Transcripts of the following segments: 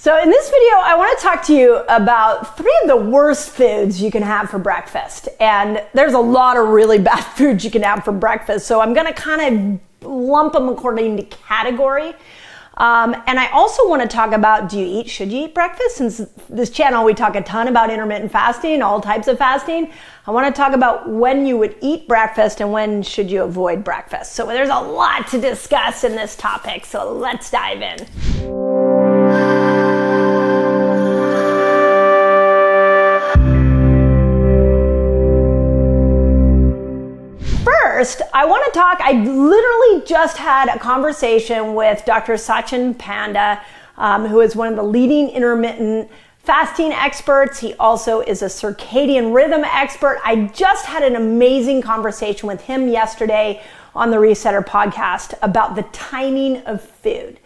So in this video, I want to talk to you about 3 of the worst foods you can have for breakfast. And there's a lot of really bad foods you can have for breakfast. So I'm going to kind of lump them according to category. And I also want to talk about, should you eat breakfast? Since this channel, we talk a ton about intermittent fasting, all types of fasting. I want to talk about when you would eat breakfast and when should you avoid breakfast. So there's a lot to discuss in this topic. So let's dive in. First, I want to talk, I literally just had a conversation with Dr. Sachin Panda, who is one of the leading intermittent fasting experts. He also is a circadian rhythm expert. I just had an amazing conversation with him yesterday on the Resetter podcast about the timing of food.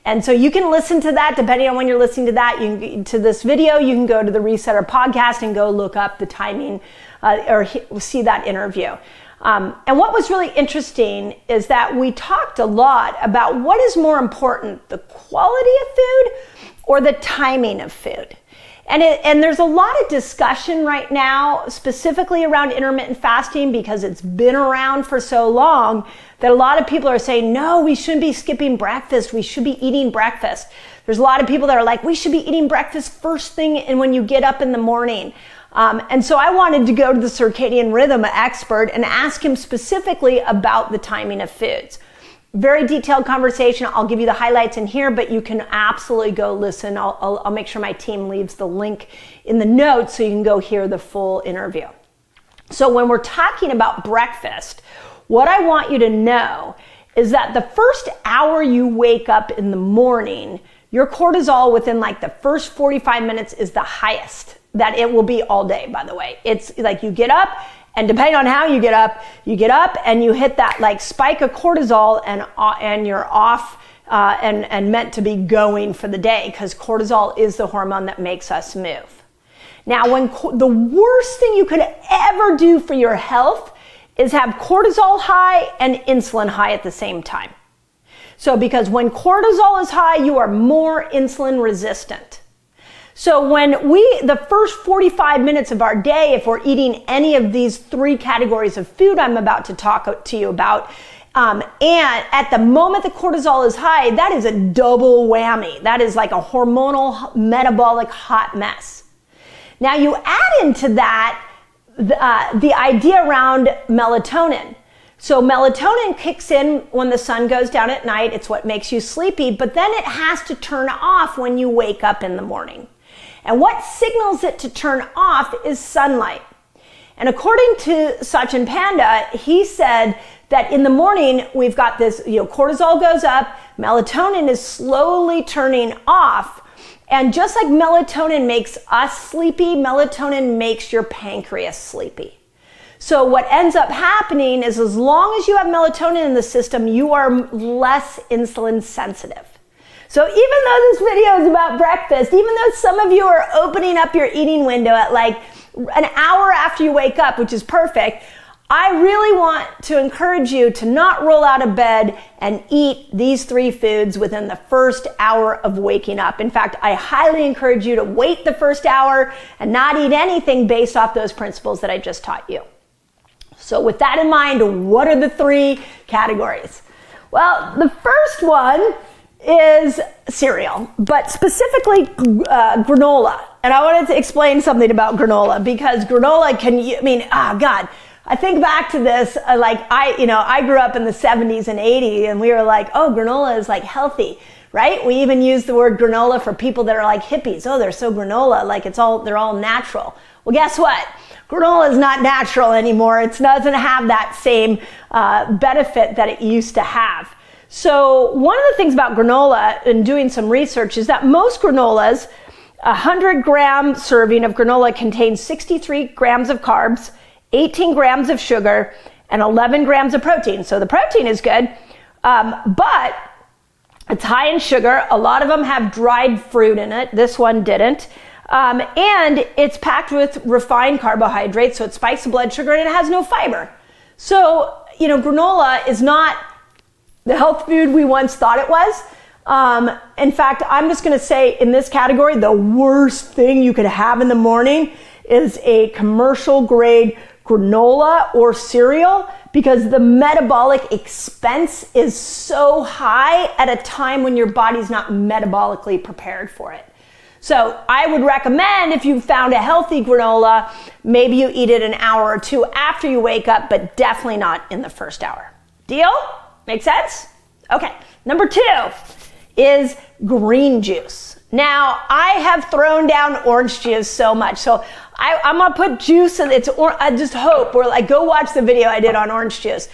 And so you can listen to that depending on when you're listening to that. To this video, you can go to the Resetter podcast and go look up the timing or see that interview. And what was really interesting is that we talked a lot about what is more important, the quality of food or the timing of food. And there's a lot of discussion right now, specifically around intermittent fasting, because it's been around for so long that a lot of people are saying, no, we shouldn't be skipping breakfast. We should be eating breakfast. There's a lot of people that are like, we should be eating breakfast first thing and when you get up in the morning. And so I wanted to go to the circadian rhythm expert and ask him specifically about the timing of foods. Very detailed conversation. I'll give you the highlights in here, but you can absolutely go listen. I'll make sure my team leaves the link in the notes so you can go hear the full interview. So when we're talking about breakfast, what I want you to know is that the first hour you wake up in the morning, your cortisol within like the first 45 minutes is the highest that it will be all day, by the way. It's like you get up, and depending on how you get up and you hit that like spike of cortisol and you're off and meant to be going for the day, because cortisol is the hormone that makes us move. Now, the worst thing you could ever do for your health is have cortisol high and insulin high at the same time. So because when cortisol is high, you are more insulin resistant. So when the first 45 minutes of our day, if we're eating any of these 3 categories of food I'm about to talk to you about, and at the moment the cortisol is high, that is a double whammy. That is like a hormonal metabolic hot mess. Now you add into that the idea around melatonin. So melatonin kicks in when the sun goes down at night. It's what makes you sleepy, but then it has to turn off when you wake up in the morning. And what signals it to turn off is sunlight. And according to Sachin Panda, he said that in the morning, we've got this, cortisol goes up, melatonin is slowly turning off. And just like melatonin makes us sleepy, melatonin makes your pancreas sleepy. So what ends up happening is as long as you have melatonin in the system, you are less insulin sensitive. So even though this video is about breakfast, even though some of you are opening up your eating window at like an hour after you wake up, which is perfect, I really want to encourage you to not roll out of bed and eat these 3 foods within the first hour of waking up. In fact, I highly encourage you to wait the first hour and not eat anything based off those principles that I just taught you. So with that in mind, what are the 3 categories? Well, the first one is cereal, but specifically granola. And I wanted to explain something about granola, because granola I think back to this, I grew up in the 70s and 80s, and we were like, oh, granola is like healthy, right? We even use the word granola for people that are like hippies. Oh, they're so granola, like they're all natural. Well, guess what? Granola is not natural anymore. It doesn't have that same benefit that it used to have. So one of the things about granola, and doing some research, is that most granolas, 100-gram serving of granola contains 63 grams of carbs, 18 grams of sugar, and 11 grams of protein. So the protein is good, but it's high in sugar. A lot of them have dried fruit in it. This one didn't. And it's packed with refined carbohydrates, so it spikes the blood sugar, and it has no fiber. So, granola is not the health food we once thought it was. In fact, I'm just going to say in this category, the worst thing you could have in the morning is a commercial grade granola or cereal, because the metabolic expense is so high at a time when your body's not metabolically prepared for it. So I would recommend, if you found a healthy granola, maybe you eat it an hour or two after you wake up, but definitely not in the first hour. Deal? Make sense? Okay. Number 2 is green juice. Now, I have thrown down orange juice so much, so I'm gonna put juice in it. I just hope, or like go watch the video I did on orange juice.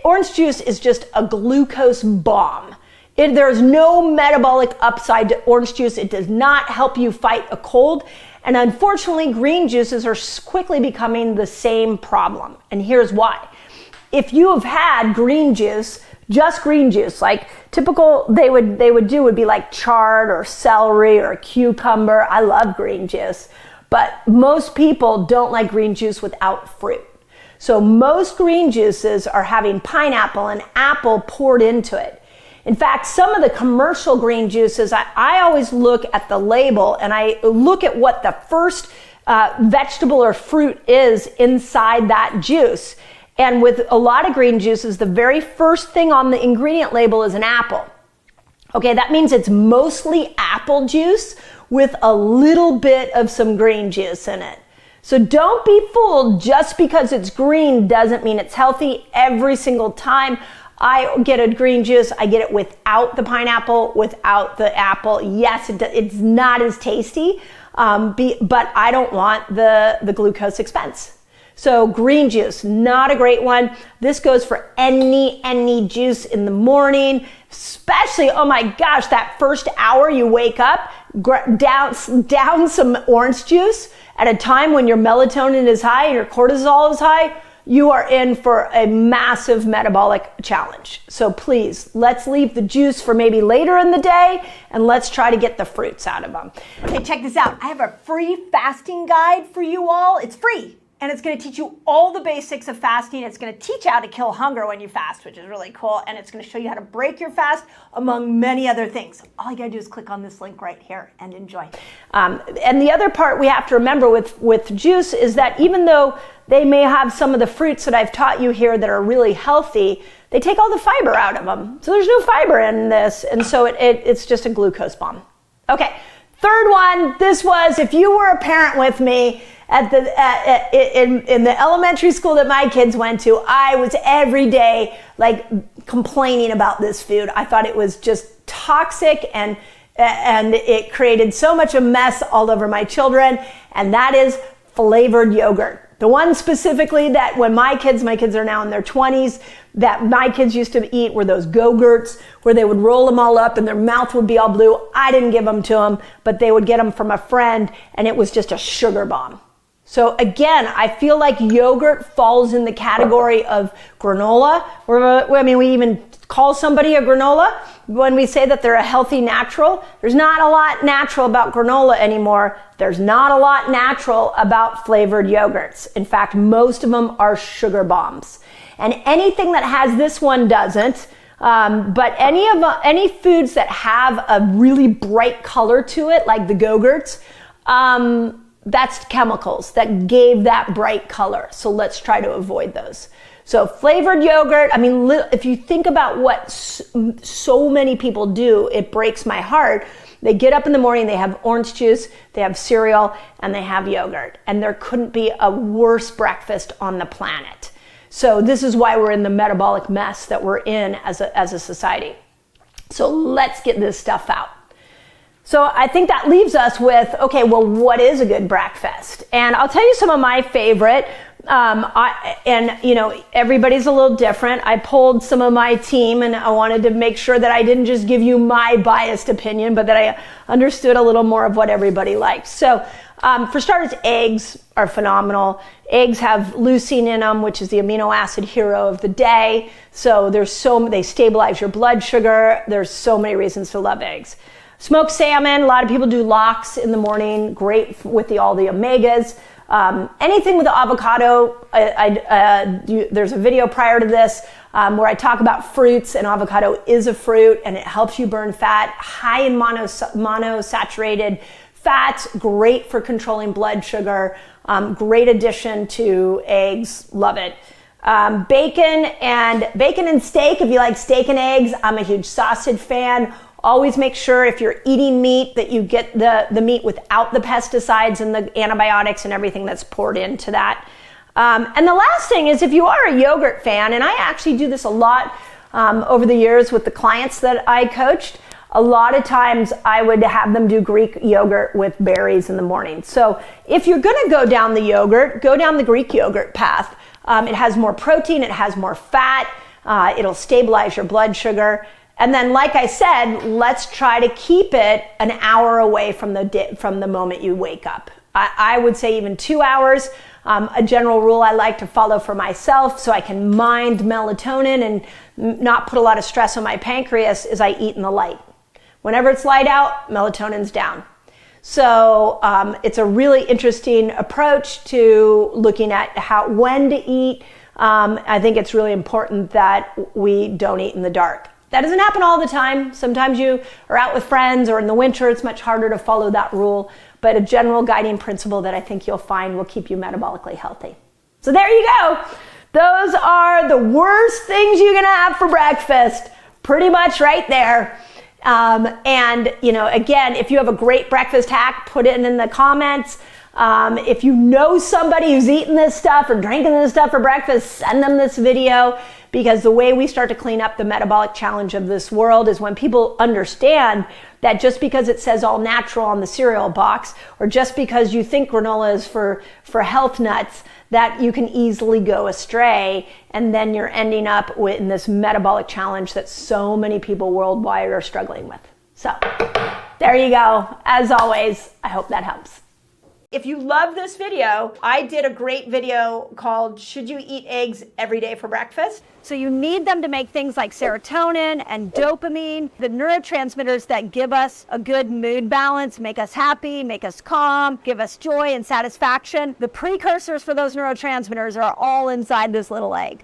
Orange juice is just a glucose bomb. There's no metabolic upside to orange juice. It does not help you fight a cold. And unfortunately, green juices are quickly becoming the same problem. And here's why. If you have had green juice, just green juice, like typical they would do would be like chard or celery or cucumber. I love green juice, but most people don't like green juice without fruit. So most green juices are having pineapple and apple poured into it. In fact, some of the commercial green juices, I always look at the label and I look at what the first vegetable or fruit is inside that juice. And with a lot of green juices, the very first thing on the ingredient label is an apple. Okay, that means it's mostly apple juice with a little bit of some green juice in it. So don't be fooled. Just because it's green doesn't mean it's healthy. Every single time I get a green juice, I get it without the pineapple, without the apple. Yes, it's not as tasty, but I don't want the glucose expense. So green juice, not a great one. This goes for any juice in the morning, especially, oh my gosh, that first hour you wake up, down some orange juice at a time when your melatonin is high and your cortisol is high. You are in for a massive metabolic challenge. So please, let's leave the juice for maybe later in the day and let's try to get the fruits out of them. Okay, check this out. I have a free fasting guide for you all. It's free. And it's going to teach you all the basics of fasting. It's going to teach you how to kill hunger when you fast, which is really cool. And it's going to show you how to break your fast, among many other things. All you got to do is click on this link right here and enjoy. And the other part we have to remember with juice is that even though they may have some of the fruits that I've taught you here that are really healthy, they take all the fiber out of them. So there's no fiber in this. And so it's just a glucose bomb. Okay, third one. This was, if you were a parent with me, in the elementary school that my kids went to, I was every day like complaining about this food. I thought it was just toxic and it created so much a mess all over my children, and that is flavored yogurt. The one specifically that when my kids are now in their 20s, that my kids used to eat were those Go-Gurts, where they would roll them all up and their mouth would be all blue. I didn't give them to them, but they would get them from a friend, and it was just a sugar bomb. So again, I feel like yogurt falls in the category of granola. We even call somebody a granola when we say that they're a healthy natural. There's not a lot natural about granola anymore. There's not a lot natural about flavored yogurts. In fact, most of them are sugar bombs. And anything that has this one doesn't. But any foods that have a really bright color to it, like the Go-Gurts, that's chemicals that gave that bright color. So let's try to avoid those. So flavored yogurt, if you think about what so many people do, it breaks my heart. They get up in the morning, they have orange juice, they have cereal, and they have yogurt. And there couldn't be a worse breakfast on the planet. So this is why we're in the metabolic mess that we're in as a society. So let's get this stuff out. So I think that leaves us with, okay, well, what is a good breakfast? And I'll tell you some of my favorite. Everybody's a little different. I polled some of my team, and I wanted to make sure that I didn't just give you my biased opinion, but that I understood a little more of what everybody likes. So for starters, eggs are phenomenal. Eggs have leucine in them, which is the amino acid hero of the day. So they stabilize your blood sugar. There's so many reasons to love eggs. Smoked salmon, a lot of people do lox in the morning, great with all the omegas. Anything with the avocado, there's a video prior to this where I talk about fruits, and avocado is a fruit and it helps you burn fat. High in monosaturated fats, great for controlling blood sugar, great addition to eggs, love it. Bacon and steak, if you like steak and eggs, I'm a huge sausage fan. Always make sure if you're eating meat that you get the meat without the pesticides and the antibiotics and everything that's poured into that. And the last thing is, if you are a yogurt fan, and I actually do this a lot over the years with the clients that I coached, a lot of times I would have them do Greek yogurt with berries in the morning. So if you're gonna go down the yogurt, go down the Greek yogurt path. It has more protein, it has more fat, it'll stabilize your blood sugar. And then, like I said, let's try to keep it an hour away from the moment you wake up. I would say even 2 hours. A general rule I like to follow for myself so I can mind melatonin and not put a lot of stress on my pancreas is I eat in the light. Whenever it's light out, melatonin's down. So it's a really interesting approach to looking at when to eat. I think it's really important that we don't eat in the dark. That doesn't happen all the time. Sometimes you are out with friends, or in the winter it's much harder to follow that rule, but a general guiding principle that I think you'll find will keep you metabolically healthy. So there you go. Those are the worst things you're gonna have for breakfast, pretty much right there. And again, if you have a great breakfast hack, put it in the comments. If you know somebody who's eating this stuff or drinking this stuff for breakfast, send them this video, because the way we start to clean up the metabolic challenge of this world is when people understand that just because it says all natural on the cereal box, or just because you think granola is for health nuts, that you can easily go astray, and then you're ending up in this metabolic challenge that so many people worldwide are struggling with. So there you go. As always, I hope that helps. If you love this video, I did a great video called Should You Eat Eggs Every Day for Breakfast? So you need them to make things like serotonin and dopamine, the neurotransmitters that give us a good mood balance, make us happy, make us calm, give us joy and satisfaction. The precursors for those neurotransmitters are all inside this little egg.